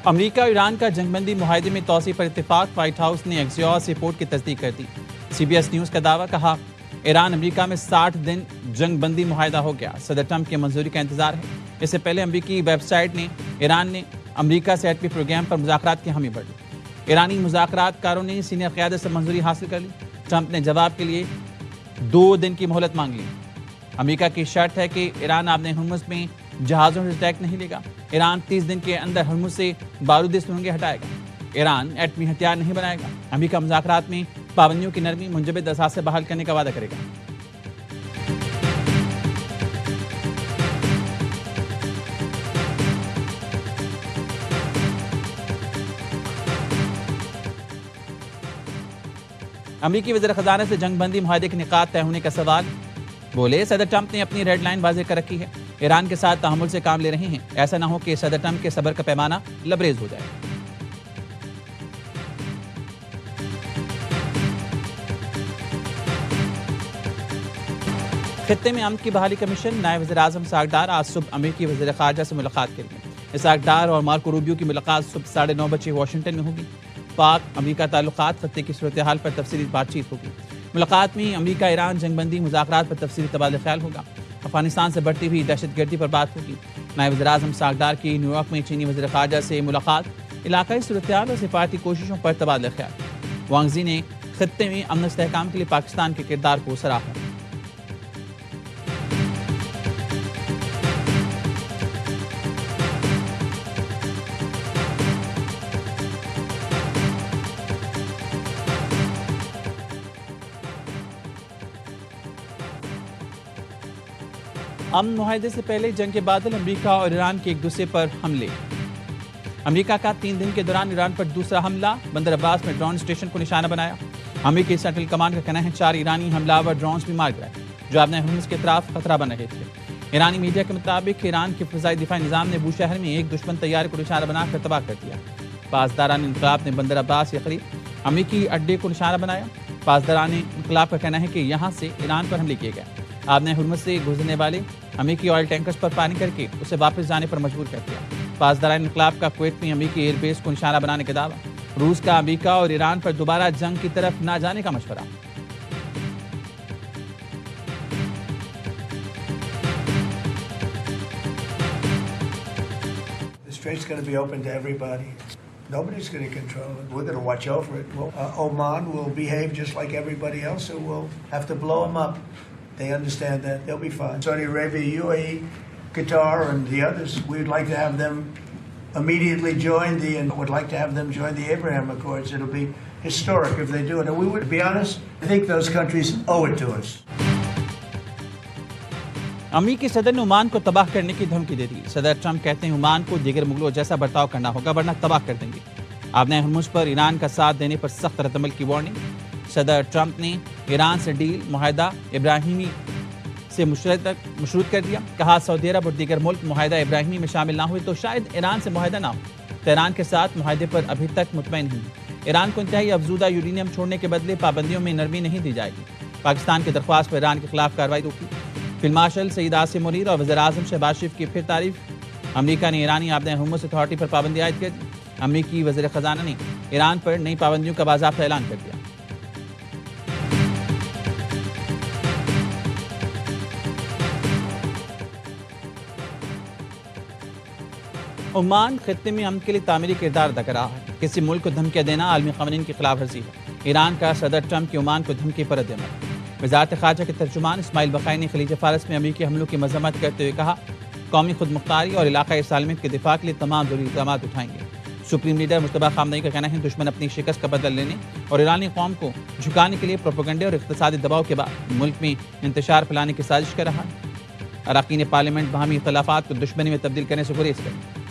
امریکہ اور ایران کا جنگ بندی معاہدے میں توسیع پر اتفاق، وائٹ ہاؤس نے ایکسیوس رپورٹ کی تصدیق کر دی۔ سی بی ایس نیوز کا دعویٰ، کہا ایران امریکہ میں 60 دن جنگ بندی معاہدہ ہو گیا، صدر ٹرمپ کی منظوری کا انتظار ہے۔ اس سے پہلے امریکی ویب سائٹ نے ایران نے امریکہ سے ایٹمی پروگرام پر مذاکرات کی حامی بڑھ دی۔ ایرانی مذاکرات کاروں نے سینئر قیادت سے منظوری حاصل کر لی۔ ٹرمپ نے جواب کے لیے 2 دن کی مہلت مانگ لی۔ امریکہ کی شرط ہے کہ ایران آبِ ہرمز میں جہازوں سے اٹیک نہیں لے گا۔ ایران 30 دن کے اندر ہرمز سے بارودی سرنگیں ہٹائے گا۔ ایران ایٹمی ہتھیار نہیں بنائے گا۔ امریکہ مذاکرات میں پابندیوں کی نرمی، منجمد اثاثے بحال کرنے کا وعدہ کرے گا۔ امریکی وزیر خزانہ سے جنگ بندی معاہدے کے نکات طے ہونے کا سوال، بولے صدر ٹرمپ نے اپنی ریڈ لائن واضح کر رکھی ہے، ایران کے ساتھ تحمل سے کام لے رہے ہیں، ایسا نہ ہو کہ صدر ٹرمپ کے صبر کا پیمانہ لبریز ہو جائے۔ خطے میں امن کی بحالی کمیشن، نائب وزیر اعظم اسحاق ڈار آج صبح امریکی وزیر خارجہ سے ملاقات کریں گے۔ اسحاق ڈار اور مارکو روبیو کی ملاقات صبح 9:30 بجے واشنگٹن میں ہوگی۔ پاک امریکہ تعلقات، خطے کی صورتحال پر تفصیلی بات چیت ہوگی۔ ملاقات میں امریکہ ایران جنگ بندی مذاکرات پر تفصیلی تبادلہ خیال ہوگا۔ افغانستان سے بڑھتی ہوئی دہشت گردی پر بات ہوگی۔ نائب وزیر اعظم اسحاق ڈار کی نیو یارک میں چینی وزیر خارجہ سے ملاقات، علاقائی صورتحال اور سفارتی کوششوں پر تبادلہ خیال۔ وانگ زی نے خطے میں امن و استحکام کے لیے پاکستان کے کردار کو سراہا۔ امن معاہدے سے پہلے جنگ کے بادل، امریکہ اور ایران کے ایک دوسرے پر حملے۔ امریکہ کا 3 دن کے دوران ایران پر دوسرا حملہ، بندر عباس میں ڈرون اسٹیشن کو نشانہ بنایا۔ امریکی سینٹرل کمانڈ کا کہنا ہے 4 ایرانی حملہ آور ڈرونز بھی مار گئے جو آبِ ہرمز کے اطراف خطرہ بن رہے تھے۔ ایرانی میڈیا کے مطابق ایران کے فضائی دفاعی نظام نے بوشہر میں ایک دشمن طیارے کو نشانہ بنا کر تباہ کر دیا۔ پاسداران انقلاب نے بندر عباس کے قریب امریکی اڈے کو نشانہ بنایا۔ پاسداران انقلاب کا کہنا ہے کہ یہاں سے ایران پر حملے کیے گئے۔ آبِ ہرمز سے گزرنے والے امریکی آئل ٹینکرز پر فائرنگ کر کے اسے واپس جانے پر مجبور کر دیا۔ پاسداران انقلاب کا کویت میں امریکی ایئر بیس کو نشانہ بنانے کا دعویٰ۔ روس کا امریکہ اور ایران پر دوبارہ جنگ کی طرف نہ جانے کا مشورہ۔ The strait's going to be open to everybody. Nobody's going to control it. We're going to watch over it. Oman will behave just like everybody else, and we'll have to blow them up. They understand that. They'll be fine. Saudi Arabia, UAE, Qatar, and the others, we'd like to have them immediately join and would like to have them join the Abraham Accords. It'll be historic if they do it. And we would, to be honest, I think those countries owe it to us. امریکی صدر نے Oman کو تباہ کرنے کی دھمکی دے دی۔ صدر Trump کہتے ہیں عمان کو دیگر مغلوں جیسا برتاؤ کرنا ہوگا ورنہ تباہ کر دیں گے۔ آبِ ہرمز پر ایران کا ساتھ دینے پر سخت ردعمل کی وارننگ۔ صدر ٹرمپ نے ایران سے ڈیل معاہدہ ابراہیمی سے مشروط کر دیا۔ کہا سعودی عرب اور دیگر ملک معاہدہ ابراہیمی میں شامل نہ ہوئے تو شاید ایران سے معاہدہ نہ ہو۔ تہران کے ساتھ معاہدے پر ابھی تک مطمئن نہیں۔ ایران کو انتہائی افزودہ یورینیم چھوڑنے کے بدلے پابندیوں میں نرمی نہیں دی جائے گی۔ پاکستان کی درخواست پر ایران کے خلاف کارروائی روکی۔ فیلڈ مارشل سعید عاصم منیر اور وزیر اعظم شہباز شریف کی پھر تعریف۔ امریکہ نے ایرانی آبِ ہرمز اتھارٹی پر پابندی عائد کر دی۔ امریکی وزیر خزانہ نے ایران پر نئی پابندیوں کا باضابطہ اعلان کر دیا۔ عمان خطے میں امن کے لیے تعمیری کردار ادا کر رہا ہے۔ کسی ملک کو دھمکیاں دینا عالمی قوانین کی خلاف ورزی ہے۔ ایران کا صدر ٹرمپ کی عمان کو دھمکی پر رد عمل۔ وزارت خارجہ کے ترجمان اسماعیل بقائی نے خلیج فارس میں امریکی حملوں کی مذمت کرتے ہوئے کہا قومی خود مختاری اور علاقائی سالمیت کے دفاع کے لیے تمام ضروری اقدامات اٹھائیں گے۔ سپریم لیڈر مجتبیٰ خامنئی کا کہنا ہے دشمن اپنی شکست کا بدلہ لینے اور ایرانی قوم کو جھکانے کے لیے پروپیگنڈے اور اقتصادی دباؤ کے بعد ملک میں انتشار پھیلانے کی سازش کر رہا ہے۔ اراکین پارلیمنٹ باہمی اختلافات کو دشمنی میں تبدیل کرنے سے گریز کریں۔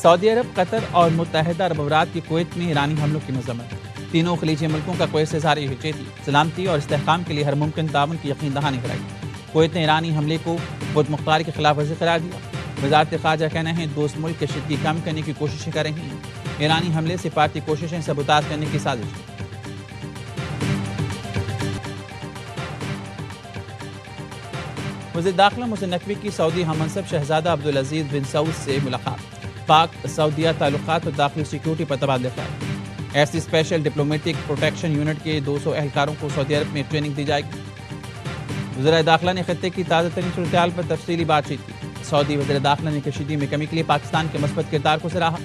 سعودی عرب، قطر اور متحدہ عرب امارات کی کویت میں ایرانی حملوں کی مذمت۔ تینوں خلیجی ملکوں کا کویت سے اظہار یکجہتی، سلامتی اور استحکام کے لیے ہر ممکن تعاون کی یقین دہانی کرائی۔ کویت نے ایرانی حملے کو خود مختاری کی خلاف ورزی قرار دیا۔ وزارت خارجہ کہنا ہے دوست ملک کی شدگی کم کرنے کی کوششیں کر رہی ہیں۔ ایرانی حملے سفارتی کوششیں سبوتاژ کرنے کی سازش. وزیر داخلہ محسن نقوی کی سعودی ہم منصب شہزادہ عبدالعزیز بن سعود سے ملاقات. پاک سعودیہ تعلقات اور داخلی سیکیورٹی پر تبادلہ خیال. ایسی اسپیشل ڈپلومیٹک پروٹیکشن یونٹ کے 200 اہلکاروں کو سعودی عرب میں ٹریننگ دی جائے گی. وزیر داخلہ نے خطے کی تازہ ترین صورتحال پر تفصیلی بات چیت کی. سعودی وزیر داخلہ نے کشیدگی میں کمی کے لیے پاکستان کے مثبت کردار کو سراہا.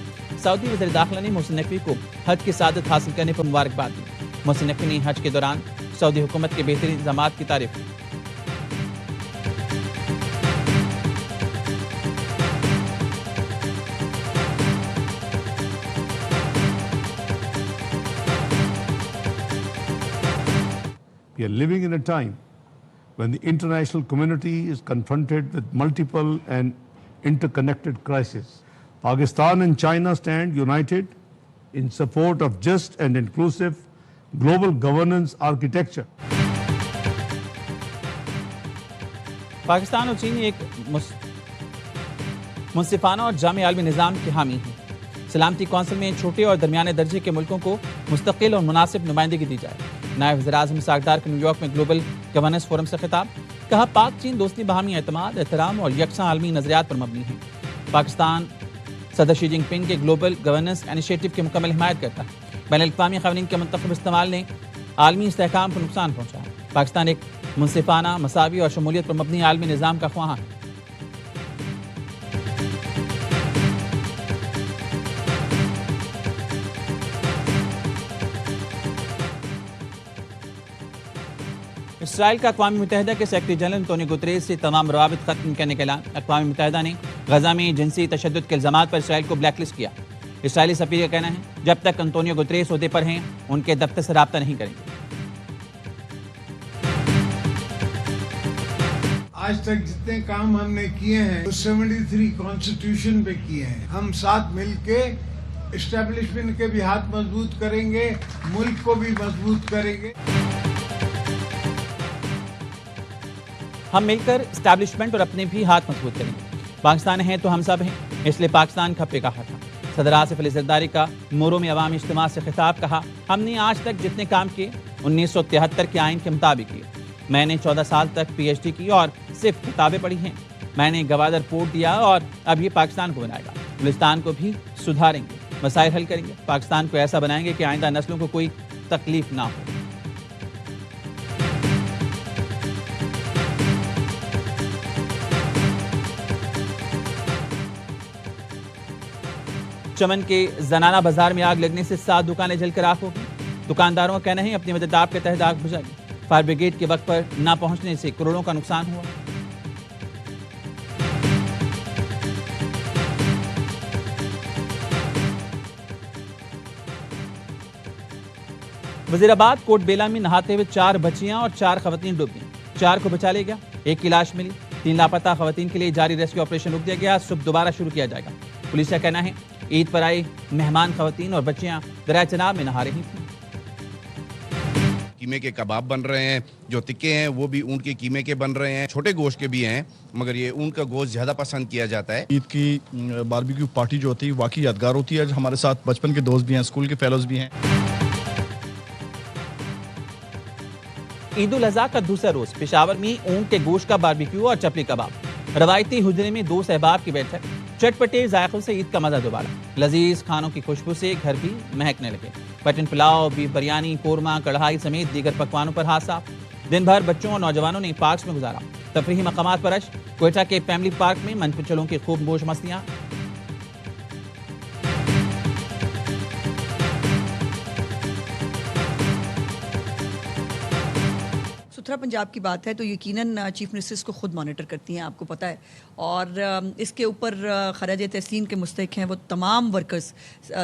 سعودی وزیر داخلہ نے محسن نقوی کو حج کی سعادت حاصل کرنے پر مبارکباد دی. محسن نقوی نے حج کے دوران سعودی حکومت کے بہترین انتظامات کی تعریف کی. We are living in a time when the international community is confronted with multiple and interconnected crises. Pakistan and China stand united in support of just and inclusive global governance architecture. Pakistan اور چین ایک منصفانہ اور جامع عالمی نظام کے حامی ہیں. سلامتی کونسل میں چھوٹے اور درمیانے درجے کے ملکوں کو مستقل اور مناسب نمائندگی دی جائے. نائب وزیر اعظم اسحاق ڈار کا نیو یارک میں گلوبل گورننس فورم سے خطاب. کہا پاک چین دوستی باہمی اعتماد، احترام اور یکساں عالمی نظریات پر مبنی ہے. پاکستان صدر شی جن پنگ کے گلوبل گورننس انیشیٹو کی مکمل حمایت کرتا ہے. بین الاقوامی قوانین کے منتخب استعمال نے عالمی استحکام کو نقصان پہنچایا. پاکستان ایک منصفانہ، مساوی اور شمولیت پر مبنی عالمی نظام کا خواہاں ہے. اسرائیل کا اقوام متحدہ کے سیکرٹری جنرل انتونیو گوتریز سے تمام روابط ختم کرنے کا اعلان. اقوام متحدہ نے غزہ میں جنسی تشدد کے الزامات پر اسرائیل کو بلیک لسٹ کیا. اسرائیلی سفیر کا کہنا ہے جب تک انتونیو گوتریز عہدے پر ہیں ان کے دفتر سے رابطہ نہیں کریں گے. آج تک جتنے کام ہم نے کیے ہیں 73 کانسٹیٹیوشن پہ کیے ہیں. ہم ساتھ مل کے اسٹیبلشمنٹ کے بھی ہاتھ مضبوط کریں گے، ملک کو بھی مضبوط کریں گے. ہم مل کر اسٹیبلشمنٹ اور اپنے بھی ہاتھ مضبوط کریں گے. پاکستان ہیں تو ہم سب ہیں، اس لیے پاکستان کھپے کہا تھا. صدر آصف علی زرداری کا مورو میں عوامی اجتماع سے خطاب. کہا ہم نے آج تک جتنے کام کیے 1973 کے آئین کے مطابق کیے. میں نے 14 سال تک پی ایچ ڈی کی اور صرف کتابیں پڑھی ہیں. میں نے گوادر پورٹ دیا اور اب یہ پاکستان کو بنائے گا. بلوچستان کو بھی سدھاریں گے، مسائل حل کریں گے. پاکستان کو ایسا بنائیں گے کہ آئندہ نسلوں کو کوئی تکلیف نہ ہو. چمن کے زنانہ بازار میں آگ لگنے سے 7 دکانیں جل کر راکھ ہو گئی. دکانداروں کا کہنا ہے اپنی مدد آپ کے تحت آگ بجھائی. فائر بریگیڈ کے وقت پر نہ پہنچنے سے کروڑوں کا نقصان ہوا. وزیر آباد کوٹ بیلا میں نہاتے ہوئے 4 بچیاں اور 4 خواتین ڈوب گئیں. 4 کو بچا لیا گیا، 1 کی لاش ملی. 3 لاپتہ خواتین کے لیے جاری ریسکیو آپریشن روک دیا گیا. صبح دوبارہ شروع کیا جائے گا. پولیس کا کہنا ہے عید پر آئی مہمان خواتین اور بچیاں دریائے چناب میں نہا رہی تھیں. قیمے کے کباب بن رہے ہیں، جو تکے ہیں وہ بھی اونٹ کے قیمے کے بن رہے ہیں. چھوٹے گوشت کے بھی ہیں مگر یہ اونٹ کا گوشت زیادہ پسند کیا جاتا ہے. عید کی باربیکیو پارٹی جو ہوتی ہے واقعی یادگار ہوتی ہے. ہمارے ساتھ بچپن کے دوست بھی ہیں، اسکول کے فیلوز بھی ہیں. عید الاضحیٰ کا دوسرا روز پشاور میں اونٹ کے گوشت کا باربیکیو اور چپلی کباب. روایتی حجرے میں 2 احباب کی بیٹھک. چٹپٹے ذائقوں سے عید کا مزہ دوبارہ. لذیذ کھانوں کی خوشبو سے گھر بھی مہکنے لگے. مٹن پلاؤ، بیف بریانی، قورمہ، کڑھائی سمیت دیگر پکوانوں پر ہاتھ صاف. دن بھر بچوں اور نوجوانوں نے پارکس میں گزارا. تفریحی مقامات پر رش. کوئٹہ کے فیملی پارک میں منچلوں کی خوب گوش مستیاں. ستھرا پنجاب کی بات ہے تو یقیناً چیف منسٹرز کو خود مانیٹر کرتی ہیں، آپ کو پتہ ہے. اور اس کے اوپر خراج تحسین کے مستحق ہیں وہ تمام ورکرز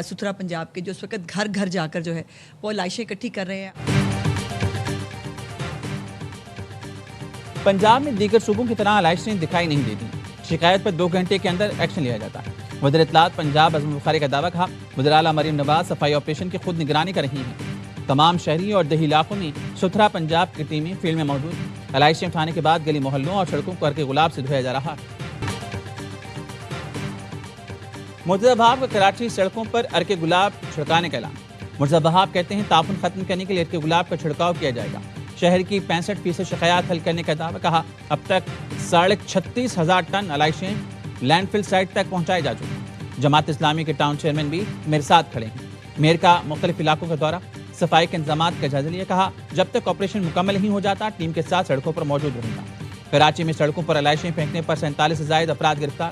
ستھرا پنجاب کے جو اس وقت گھر گھر جا کر جو ہے وہ لائشیں اکٹھی کر رہے ہیں. پنجاب میں دیگر صوبوں کی طرح لائشیں دکھائی نہیں دیتی. شکایت پر 2 گھنٹے کے اندر ایکشن لیا جاتا ہے. وزیر اطلاعات پنجاب عظم بخاری کا دعویٰ. کہا وزیر اعلیٰ مریم نواز صفائی آپریشن کی خود نگرانی کر رہی ہیں. تمام شہری اور دیہی علاقوں میں ستھرا پنجاب کی ٹیمیں فیلڈ میں موجود ہیں. لائشیں اٹھانے کے بعد گلی محلوں اور سڑکوں کو عرق گلاب سے دھویا جا رہا ہے. مرتضی بہاب کا کراچی سڑکوں پر ارکے گلاب چھڑکانے کا اعلان۔ مرتضی بہاب کہتے ہیں تعاون ختم کرنے کے لیے ارکے گلاب کا چھڑکاؤ کیا جائے گا۔ شہر کی 65% شکایات حل کرنے کا دعویٰ، کہا اب تک 36,500 ٹن علائشیں لینڈ فل سائٹ تک پہنچائے جا چکے ہیں۔ جماعت اسلامی کے ٹاؤن چیئرمین بھی میرے ساتھ کھڑے ہیں۔ میئر کا مختلف علاقوں کا دورہ، صفائی کے انتظامات کا جائزہ لیا، کہا جب تک آپریشن مکمل نہیں ہو جاتا ٹیم کے ساتھ سڑکوں پر موجود رہوں گا۔ کراچی میں سڑکوں پر علائشیں پھینکنے پر 47 سے زائد افراد گرفتار۔